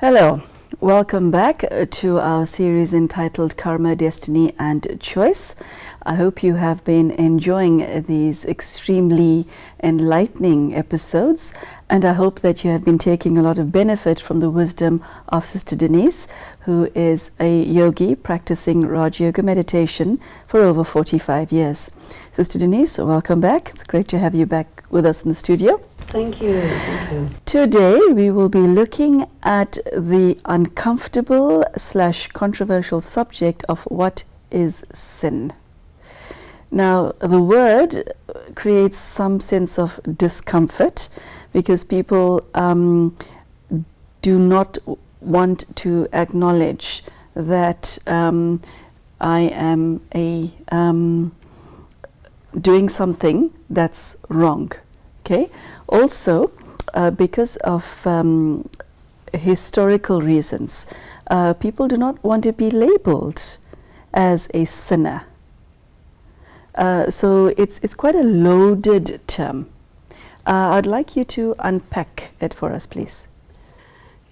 Hello, welcome back to our series entitled Karma, Destiny and Choice. I hope you have been enjoying these extremely enlightening episodes, and I hope that you have been taking a lot of benefit from the wisdom of Sister Denise, who is a yogi practicing Raj Yoga meditation for over 45 years. Sister Denise, welcome back. It's great to have you back with us in the studio. Thank you. Thank you. Today we will be looking at the uncomfortable / controversial subject of what is sin. Now, the word creates some sense of discomfort because people do not want to acknowledge that I am doing something that's wrong. Okay. Also, because of historical reasons, people do not want to be labeled as a sinner. So it's quite a loaded term. I'd like you to unpack it for us, please.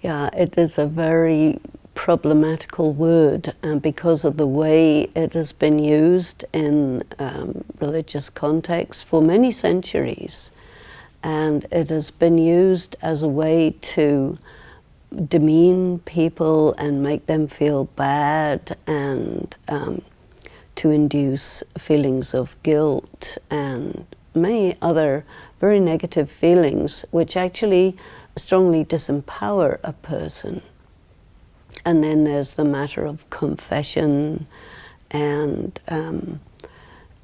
Yeah, it is a very problematical word because of the way it has been used in religious contexts for many centuries. And it has been used as a way to demean people and make them feel bad and to induce feelings of guilt and many other very negative feelings which actually strongly disempower a person. And then there's the matter of confession and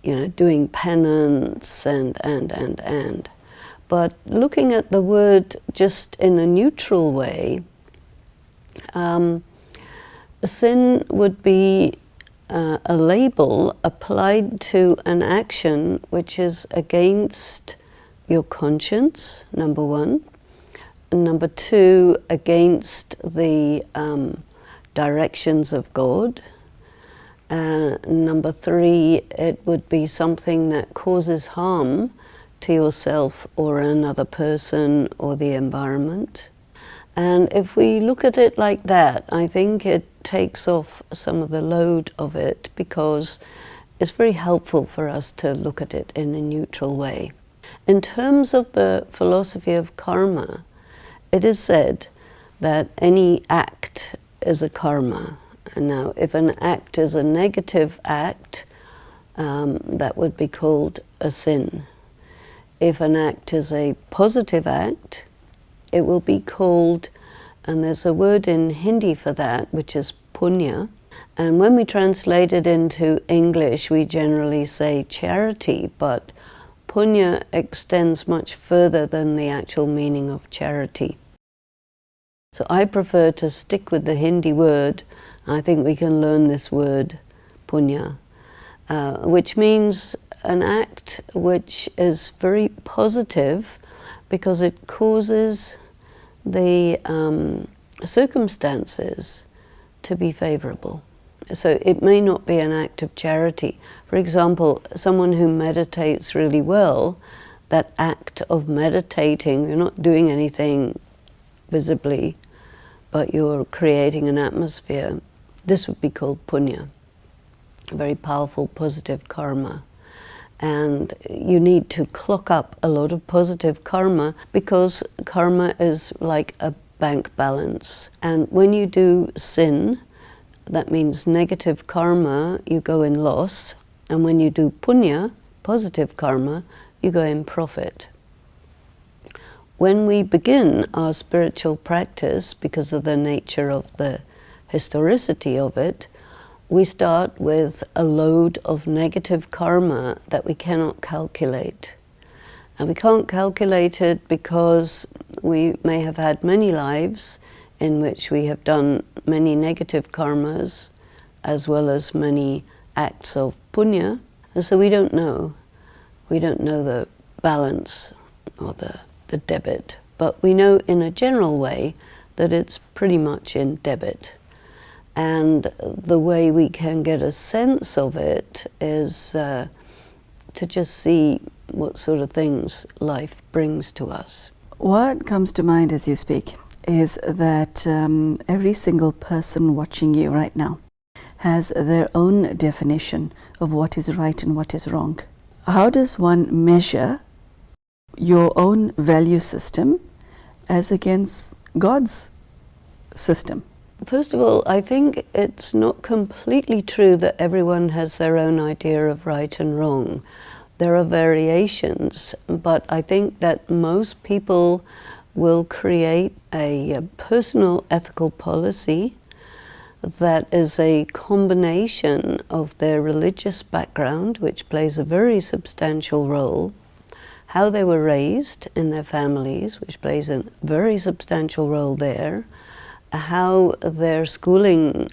doing penance and. But looking at the word just in a neutral way, sin would be a label applied to an action which is against your conscience, number one. And number two, against the directions of God. Number three, it would be something that causes harm to yourself or another person or the environment. And if we look at it like that, I think it takes off some of the load of it because it's very helpful for us to look at it in a neutral way. In terms of the philosophy of karma, it is said that any act is a karma. And now, if an act is a negative act, that would be called a sin. If an act is a positive act, it will be called, and there's a word in Hindi for that, which is punya. And when we translate it into English, we generally say charity, but punya extends much further than the actual meaning of charity. So I prefer to stick with the Hindi word. I think we can learn this word, punya, which means an act which is very positive because it causes the circumstances to be favorable. So it may not be an act of charity. For example, someone who meditates really well, that act of meditating, you're not doing anything visibly, but you're creating an atmosphere. This would be called punya, a very powerful positive karma. And you need to clock up a lot of positive karma because karma is like a bank balance. And when you do sin, that means negative karma, you go in loss. And when you do punya, positive karma, you go in profit. When we begin our spiritual practice, because of the nature of the historicity of it, we start with a load of negative karma that we cannot calculate. And we can't calculate it because we may have had many lives in which we have done many negative karmas as well as many acts of punya. And so we don't know. We don't know the balance or the debit. But we know in a general way that it's pretty much in debit. And the way we can get a sense of it is to just see what sort of things life brings to us. What comes to mind as you speak is that every single person watching you right now has their own definition of what is right and what is wrong. How does one measure your own value system as against God's system? First of all, I think it's not completely true that everyone has their own idea of right and wrong. There are variations, but I think that most people will create a personal ethical policy that is a combination of their religious background, which plays a very substantial role, how they were raised in their families, which plays a very substantial role there, how their schooling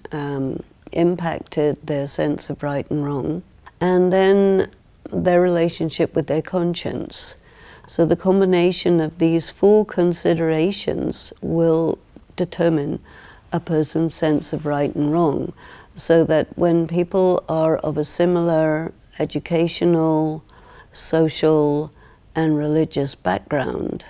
impacted their sense of right and wrong, and then their relationship with their conscience. So the combination of these four considerations will determine a person's sense of right and wrong, so that when people are of a similar educational, social, and religious background,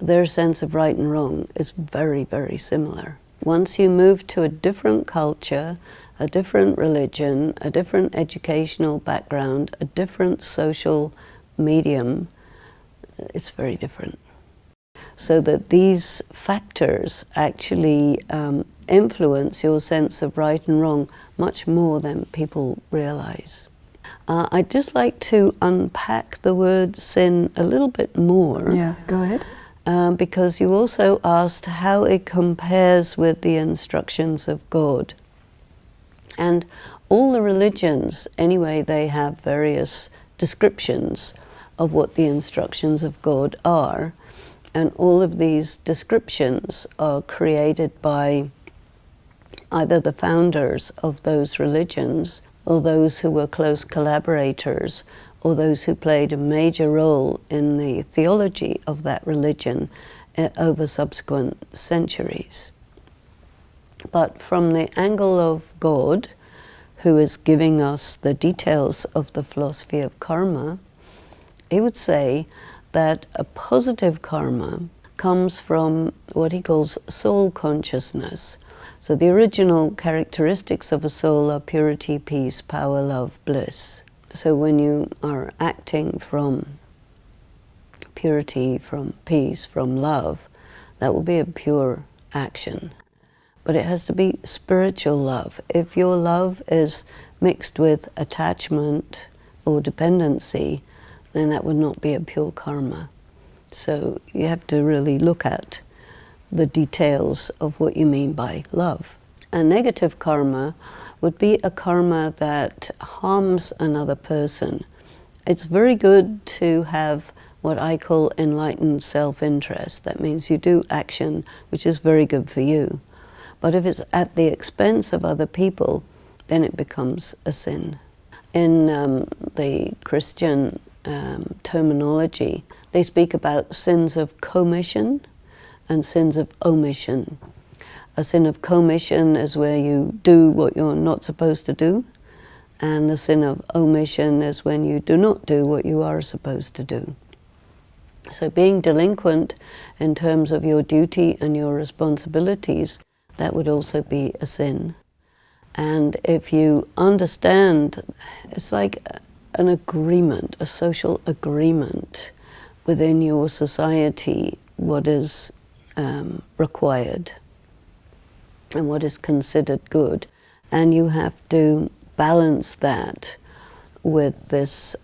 their sense of right and wrong is very, very similar. Once you move to a different culture, a different religion, a different educational background, a different social medium, it's very different. So that these factors actually influence your sense of right and wrong much more than people realize. I'd just like to unpack the word sin a little bit more. Yeah, go ahead. Because you also asked how it compares with the instructions of God. And all the religions, anyway, they have various descriptions of what the instructions of God are. And all of these descriptions are created by either the founders of those religions, or those who were close collaborators, or those who played a major role in the theology of that religion over subsequent centuries. But from the angle of God, who is giving us the details of the philosophy of karma, he would say that a positive karma comes from what he calls soul consciousness. So the original characteristics of a soul are purity, peace, power, love, bliss. So when you are acting from purity, from peace, from love, that will be a pure action. But it has to be spiritual love. If your love is mixed with attachment or dependency, then that would not be a pure karma. So you have to really look at the details of what you mean by love. A negative karma would be a karma that harms another person. It's very good to have what I call enlightened self-interest. That means you do action which is very good for you. But if it's at the expense of other people, then it becomes a sin. In the Christian terminology, they speak about sins of commission and sins of omission. A sin of commission is where you do what you're not supposed to do, and the sin of omission is when you do not do what you are supposed to do. So being delinquent in terms of your duty and your responsibilities, that would also be a sin. And if you understand, it's like an agreement, a social agreement within your society, what is required and what is considered good. And you have to balance that with this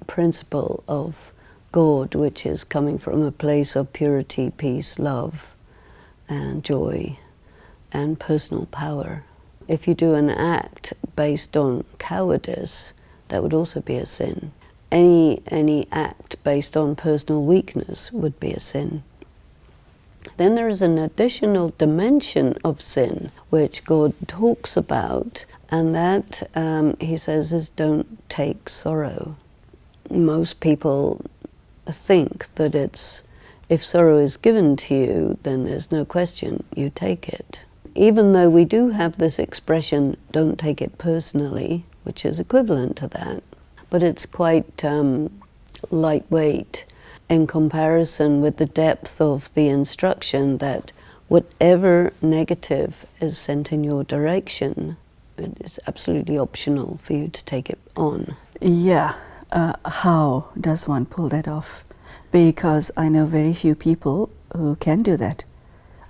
principle of God, which is coming from a place of purity, peace, love, and joy, and personal power. If you do an act based on cowardice, that would also be a sin. Any act based on personal weakness would be a sin. Then there is an additional dimension of sin which God talks about, and that, he says, is don't take sorrow. Most people think that it's, if sorrow is given to you, then there's no question, you take it. Even though we do have this expression, don't take it personally, which is equivalent to that, but it's quite lightweight in comparison with the depth of the instruction that Whatever negative is sent in your direction, it is absolutely optional for you to take it on. Yeah. How does one pull that off? Because I know very few people who can do that.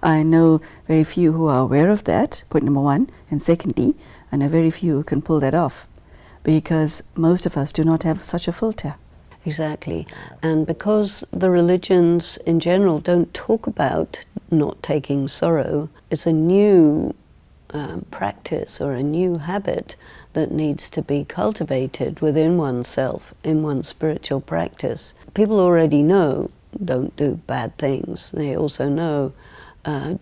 I know very few who are aware of that, point number one. And secondly, I know very few who can pull that off, because most of us do not have such a filter. Exactly. And because the religions in general don't talk about not taking sorrow, it's a new practice or a new habit that needs to be cultivated within oneself in one's spiritual practice. People already know don't do bad things. They also know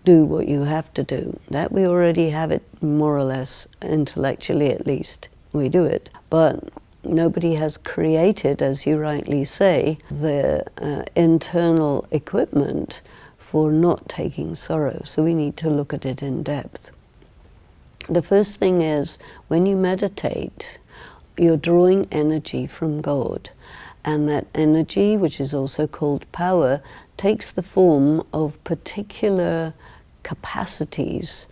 do what you have to do. That we already have it more or less, intellectually at least. We do it. But nobody has created, as you rightly say, the internal equipment for not taking sorrow. So we need to look at it in depth. The first thing is, when you meditate, you're drawing energy from God. And that energy, which is also called power, takes the form of particular capacities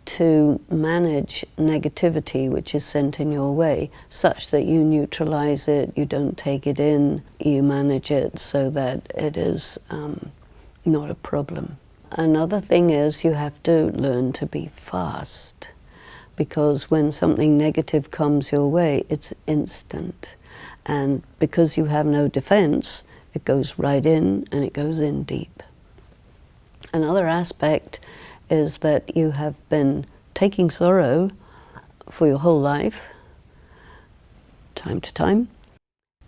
to manage negativity which is sent in your way, such that you neutralize it, you don't take it in, you manage it so that it is not a problem. Another thing is you have to learn to be fast, because when something negative comes your way, it's instant. And because you have no defense, it goes right in, and it goes in deep. Another aspect is that you have been taking sorrow for your whole life, time to time,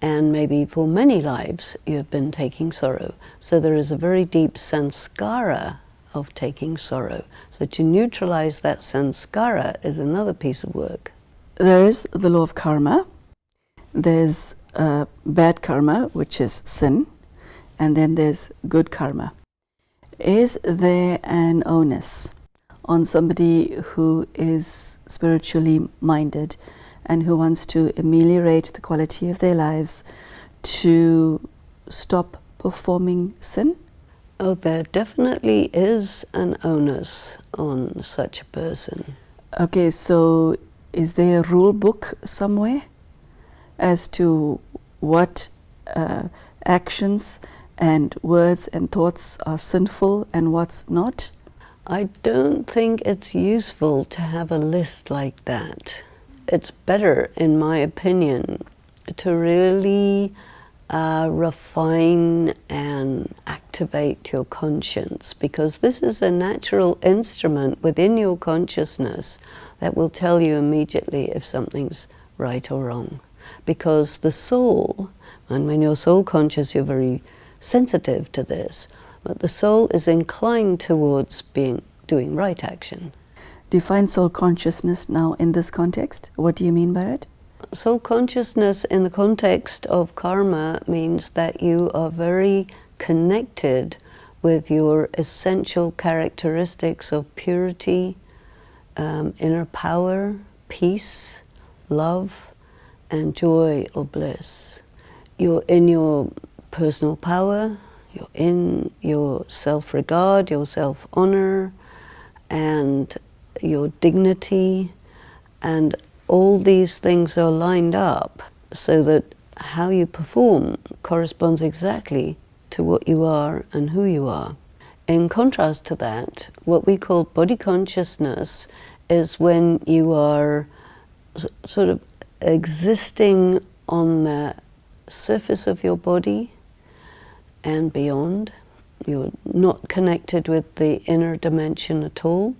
and maybe for many lives you have been taking sorrow. So there is a very deep sanskara of taking sorrow. So to neutralize that sanskara is another piece of work. There is the law of karma. There's bad karma, which is sin, and then there's good karma. Is there an onus on somebody who is spiritually minded and who wants to ameliorate the quality of their lives to stop performing sin? Oh, there definitely is an onus on such a person. Okay, so is there a rule book somewhere as to what actions and words and thoughts are sinful and what's not? I don't think it's useful to have a list like that. It's better, in my opinion, to really refine and activate your conscience, because this is a natural instrument within your consciousness that will tell you immediately if something's right or wrong. Because the soul, and when you're soul conscious, you're very sensitive to this, but the soul is inclined towards doing right action. Define soul consciousness now in this context. What do you mean by it? Soul consciousness in the context of karma means that you are very connected with your essential characteristics of purity, inner power, peace, love, and joy or bliss. You're in your personal power, you're in your self-regard, your self-honor, and your dignity, and all these things are lined up so that how you perform corresponds exactly to what you are and who you are. In contrast to that, what we call body consciousness is when you are sort of existing on the surface of your body and beyond. You're not connected with the inner dimension at all.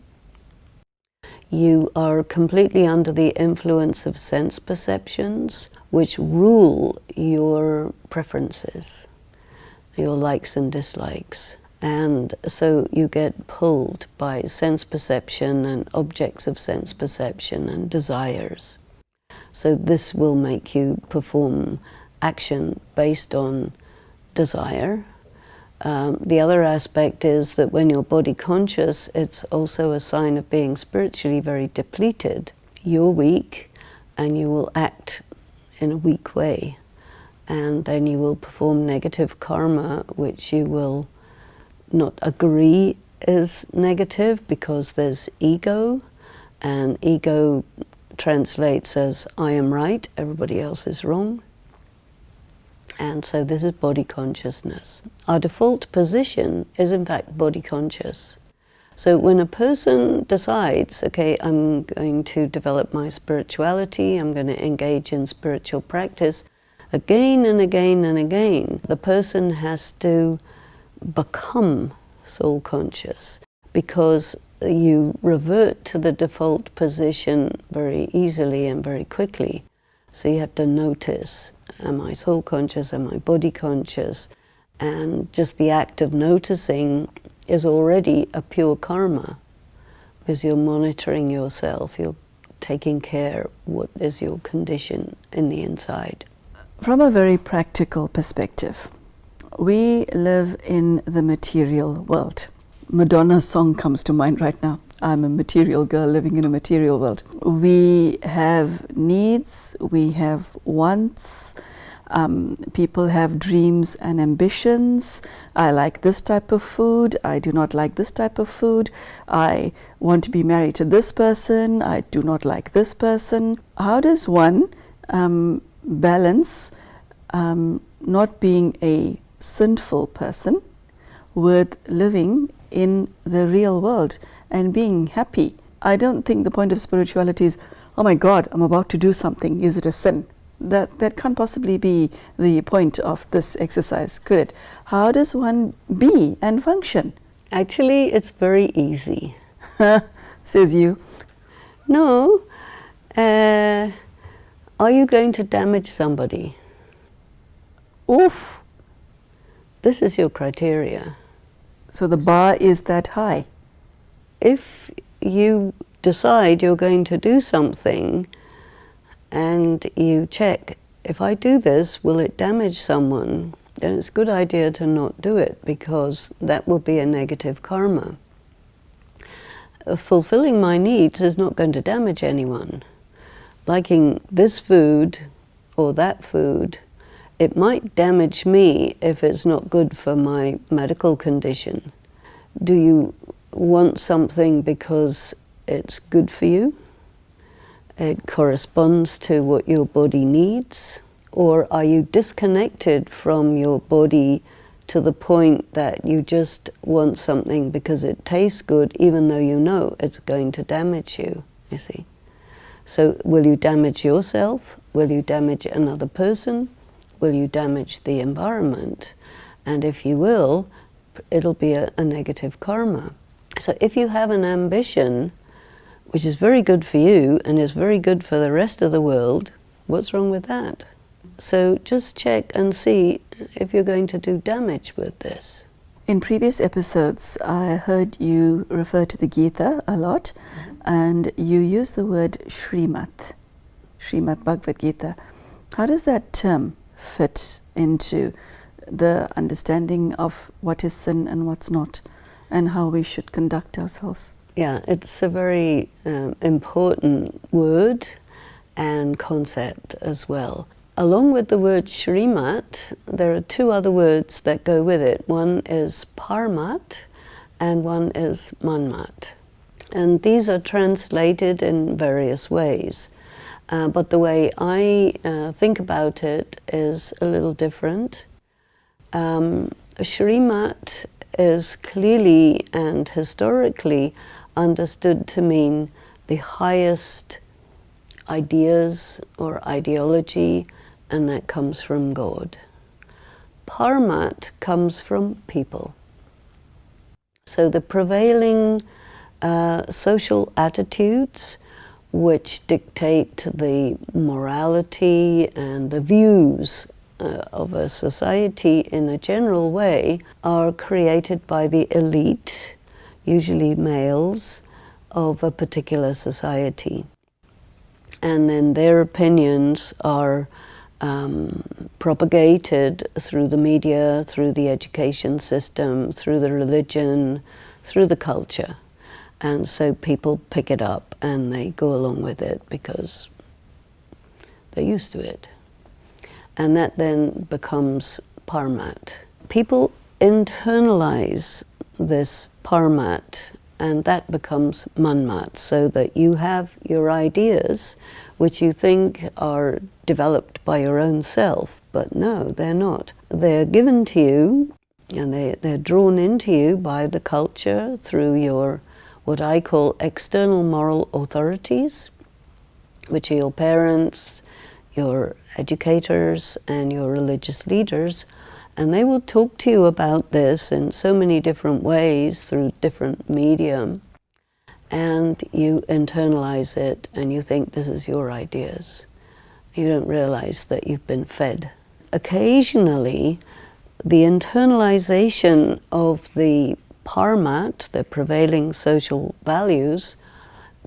You are completely under the influence of sense perceptions, which rule your preferences, your likes and dislikes. And so you get pulled by sense perception and objects of sense perception and desires. So this will make you perform action based on desire. The other aspect is that when you're body conscious, it's also a sign of being spiritually very depleted. You're weak and you will act in a weak way. And then you will perform negative karma, which you will not agree is negative because there's ego, and ego translates as I am right, everybody else is wrong. And so this is body consciousness. Our default position is in fact body conscious. So when a person decides, okay, I'm going to develop my spirituality, I'm going to engage in spiritual practice, again and again and again, the person has to become soul conscious, because you revert to the default position very easily and very quickly. So you have to notice, am I soul conscious, am I body conscious? And just the act of noticing is already a pure karma, because you're monitoring yourself, you're taking care what is your condition in the inside. From a very practical perspective, we live in the material world. Madonna's song comes to mind right now. I'm a material girl living in a material world. We have needs, we have wants, people have dreams and ambitions. I like this type of food, I do not like this type of food. I want to be married to this person, I do not like this person. How does one balance not being a sinful person with living in the real world and being happy? I don't think the point of spirituality is, oh my God, I'm about to do something, is it a sin? That can't possibly be the point of this exercise, could it? How does one be and function? Actually, it's very easy. Says you. No. Are you going to damage somebody? Oof. This is your criteria. So the bar is that high. If you decide you're going to do something and you check, if I do this, will it damage someone? Then it's a good idea to not do it, because that will be a negative karma. Fulfilling my needs is not going to damage anyone. Liking this food or that food, it might damage me if it's not good for my medical condition. Do you want something because it's good for you? It corresponds to what your body needs? Or are you disconnected from your body to the point that you just want something because it tastes good, even though you know it's going to damage you, you see? So will you damage yourself? Will you damage another person? Will you damage the environment? And if you will, it'll be a negative karma. So if you have an ambition, which is very good for you and is very good for the rest of the world, what's wrong with that? So just check and see if you're going to do damage with this. In previous episodes, I heard you refer to the Gita a lot, and you use the word Srimad Bhagavad Gita. How does that term fit into the understanding of what is sin and what's not, and how we should conduct ourselves? Yeah, it's a very important word and concept as well. Along with the word Shrimat, there are two other words that go with it. One is Parmat and one is Manmat. And these are translated in various ways. But the way I think about it is a little different. Shrimat is clearly and historically understood to mean the highest ideas or ideology, and that comes from God. Parmat comes from people. So the prevailing social attitudes which dictate the morality and the views of a society in a general way are created by the elite, usually males, of a particular society. And then their opinions are propagated through the media, through the education system, through the religion, through the culture. And so people pick it up and they go along with it because they're used to it. And that then becomes Parmat. People internalize this parmat, and that becomes manmat, so that you have your ideas which you think are developed by your own self, but no, they're not. They're given to you, and they're drawn into you by the culture through your, what I call external moral authorities, which are your parents, your educators, and your religious leaders. And they will talk to you about this in so many different ways through different medium. And you internalize it and you think this is your ideas. You don't realize that you've been fed. Occasionally, the internalization of the parmat, the prevailing social values,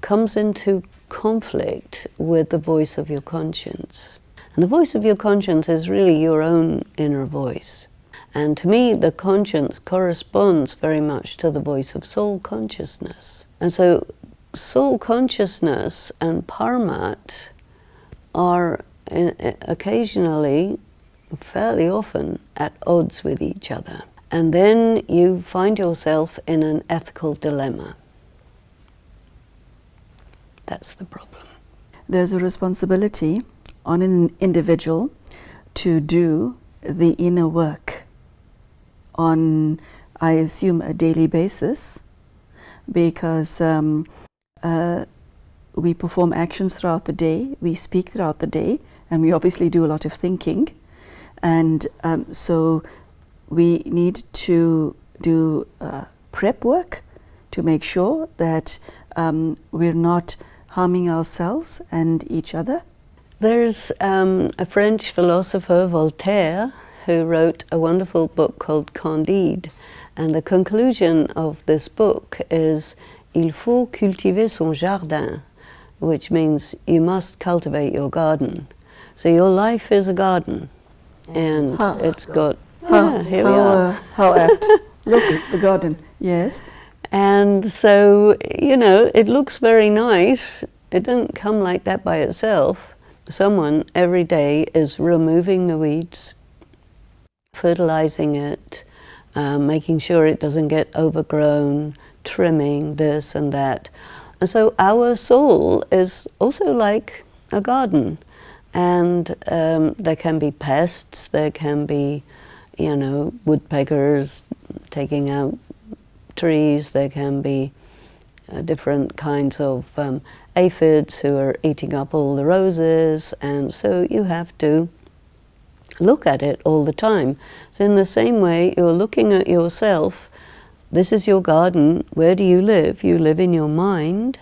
comes into conflict with the voice of your conscience. And the voice of your conscience is really your own inner voice. And to me, the conscience corresponds very much to the voice of soul consciousness. And so soul consciousness and parmat are occasionally, fairly often, at odds with each other. And then you find yourself in an ethical dilemma. That's the problem. There's a responsibility on an individual to do the inner work on, I assume, a daily basis, because we perform actions throughout the day, we speak throughout the day, and we obviously do a lot of thinking. And so we need to do prep work to make sure that we're not harming ourselves and each other. There's a French philosopher, Voltaire, who wrote a wonderful book called Candide. And the conclusion of this book is, il faut cultiver son jardin, which means you must cultivate your garden. So your life is a garden. And it's got, here we are. How apt. Look, the garden, yes. And so, you know, it looks very nice. It doesn't come like that by itself. Someone every day is removing the weeds, fertilizing it, making sure it doesn't get overgrown, trimming this and that. And so our soul is also like a garden. And there can be pests, there can be, you know, woodpeckers taking out trees, there can be different kinds of aphids who are eating up all the roses, and so you have to look at it all the time. So in the same way, you're looking at yourself. This is your garden. Where do you live? You live in your mind.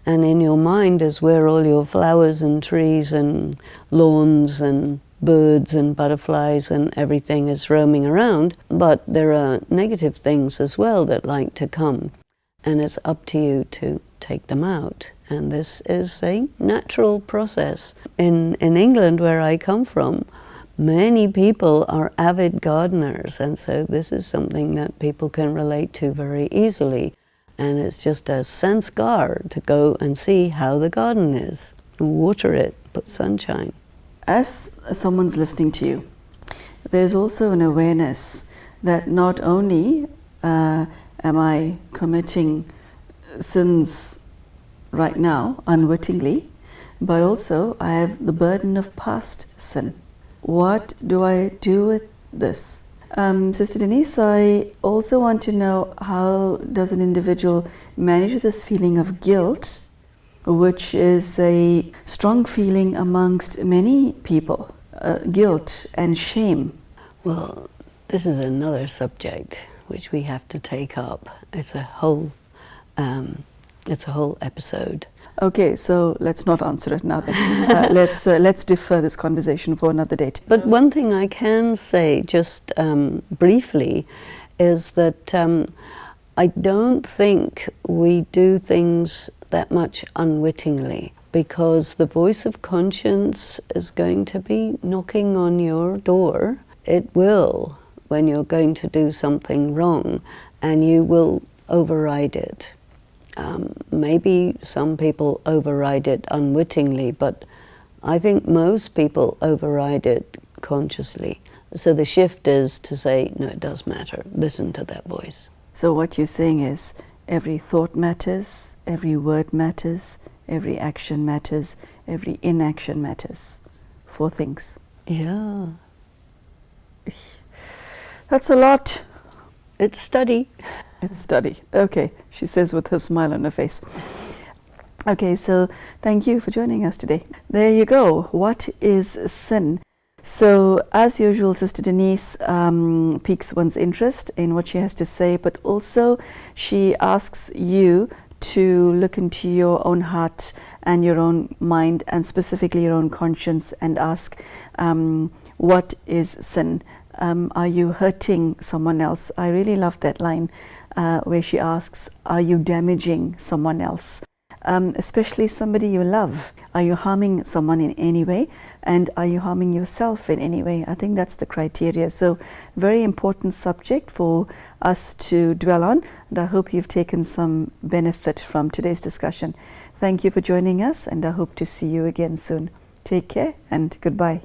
And in your mind is where all your flowers and trees and lawns and birds and butterflies and everything is roaming around. But there are negative things as well that like to come. And it's up to you to take them out. And this is a natural process. In England, where I come from, many people are avid gardeners. And so this is something that people can relate to very easily. And it's just a sanskar to go and see how the garden is, water it, put sunshine. As someone's listening to you, there's also an awareness that not only am I committing sins right now, unwittingly, but also I have the burden of past sin. What do I do with this? Sister Denise, I also want to know, how does an individual manage this feeling of guilt, which is a strong feeling amongst many people, guilt and shame? Well, this is another subject which we have to take up. It's a whole episode. Okay, so let's not answer it now then. Let's defer this conversation for another date. But one thing I can say, just briefly, is that I don't think we do things that much unwittingly, because the voice of conscience is going to be knocking on your door. It will, when you're going to do something wrong, and you will override it. Maybe some people override it unwittingly, but I think most people override it consciously. So the shift is to say, no, it does matter. Listen to that voice. So what you're saying is every thought matters, every word matters, every action matters, every inaction matters. 4 things. Yeah. That's a lot. It's study. It's study. Okay, she says with her smile on her face. Okay, so thank you for joining us today. There you go. What is sin? So, as usual, Sister Denise piques one's interest in what she has to say, but also she asks you to look into your own heart and your own mind, and specifically your own conscience, and ask, what is sin? Are you hurting someone else? I really love that line where she asks, are you damaging someone else? Especially somebody you love. Are you harming someone in any way? And are you harming yourself in any way? I think that's the criteria. So, very important subject for us to dwell on. And I hope you've taken some benefit from today's discussion. Thank you for joining us, and I hope to see you again soon. Take care and goodbye.